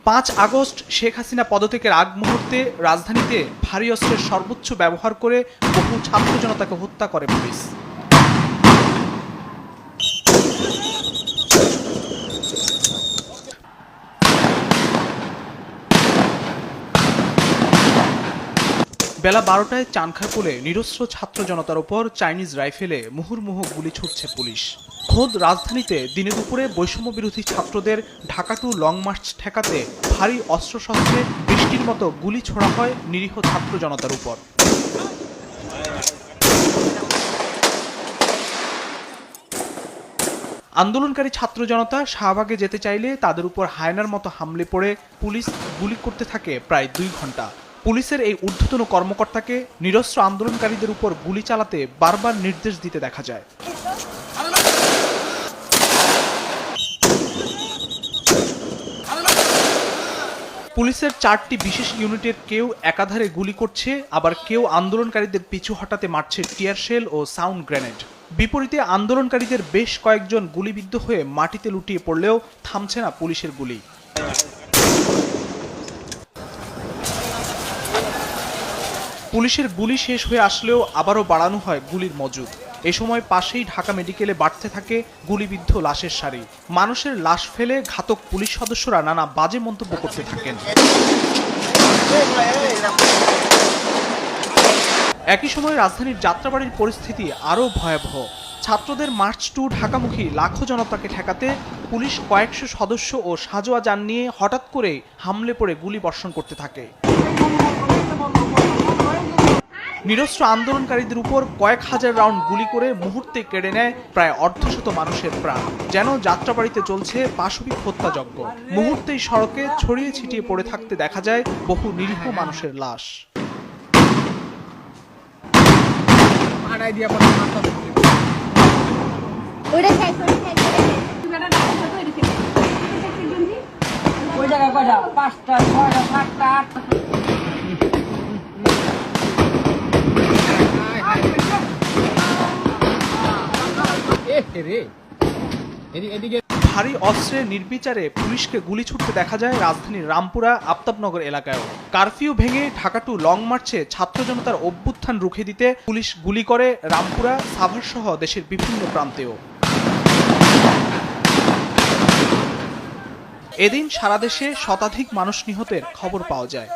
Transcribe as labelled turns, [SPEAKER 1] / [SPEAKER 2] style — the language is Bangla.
[SPEAKER 1] 5 আগস্ট শেখ হাসিনা পদত্যাগের আগ মুহূর্তে রাজধানীতে ভারী অস্ত্রের সর্বোচ্চ ব্যবহার করে বহু ছাত্র জনতাকে হত্যা করে পুলিশ। বেলা 12টায় চানখারপুলে নিরস্ত্র ছাত্র জনতার উপর চাইনিজ রাইফেলে মুহুর্মুহু গুলি ছুটছে পুলিশ। খোদ রাজধানীতে দিনে দুপুরে বৈষম্য বিরোধী ছাত্রদের ঢাকা টু লং মার্চ ঠেকাতে ভারী অস্ত্রশস্ত্রে বৃষ্টির মতো গুলি ছোড়া হয় নিরীহ ছাত্র জনতার উপর। আন্দোলনকারী ছাত্র জনতা শাহবাগে যেতে চাইলে তাদের উপর হায়নার মতো হামলে পড়ে পুলিশ গুলি করতে থাকে প্রায় 2 ঘন্টা। পুলিশের এই ঊর্ধ্বতন কর্মকর্তাকে নিরস্ত্র আন্দোলনকারীদের উপর গুলি চালাতে বারবার নির্দেশ দিতে দেখা যায়। পুলিশের 4টি বিশেষ ইউনিটের কেউ একাধারে গুলি করছে, আবার কেউ আন্দোলনকারীদের পিছু হটাতে মারছে টিয়ার শেল ও সাউন্ড গ্রেনেড। বিপরীতে আন্দোলনকারীদের বেশ কয়েকজন গুলিবিদ্ধ হয়ে মাটিতে লুটিয়ে পড়লেও থামছে না পুলিশের গুলি। পুলিশের গুলি শেষ হয়ে আসলেও আবারও বাড়ানো হয় গুলির মজুদ। এ সময় পাশেই ঢাকা মেডিকেলে বাড়তে থাকে গুলিবিদ্ধ লাশের সারি। মানুষের লাশ ফেলে ঘাতক পুলিশ সদস্যরা নানা বাজে মন্তব্য করতে থাকেন। একই সময় রাজধানীর যাত্রাবাড়ির পরিস্থিতি আরও ভয়াবহ। ছাত্রদের মার্চ টু ঢাকামুখী লাখো জনতাকে ঠেকাতে পুলিশ কয়েকশো সদস্য ও সাজোয়া যান নিয়ে হঠাৎ করে হামলে পড়ে গুলি বর্ষণ করতে থাকে। নিরস্ত্র আন্দোলনকারীদের উপর কয়েক হাজার রাউন্ড গুলি করে মুহূর্তে কেড়ে নেয় প্রায় অর্ধশত মানুষের প্রাণ। যেন যাত্রাবাড়িতে চলছে পাশবিক হত্যাযজ্ঞ। মুহূর্তেই সড়কে ছড়িয়ে ছিটিয়ে পড়ে থাকতে দেখা যায় বহু নিরীহ মানুষের লাশ। ভারী অস্ত্রে নির্বিচারে পুলিশকে গুলি ছুটতে দেখা যায় রাজধানীর রামপুরা আফতাবনগর এলাকায়ও। কারফিউ ভেঙে ঢাকা টু লং মার্চে ছাত্র জনতার অভ্যুত্থান রুখে দিতে পুলিশ গুলি করে রামপুরা, সাভার সহ দেশের বিভিন্ন প্রান্তেও। এদিন সারা দেশে শতাধিক মানুষ নিহতের খবর পাওয়া যায়।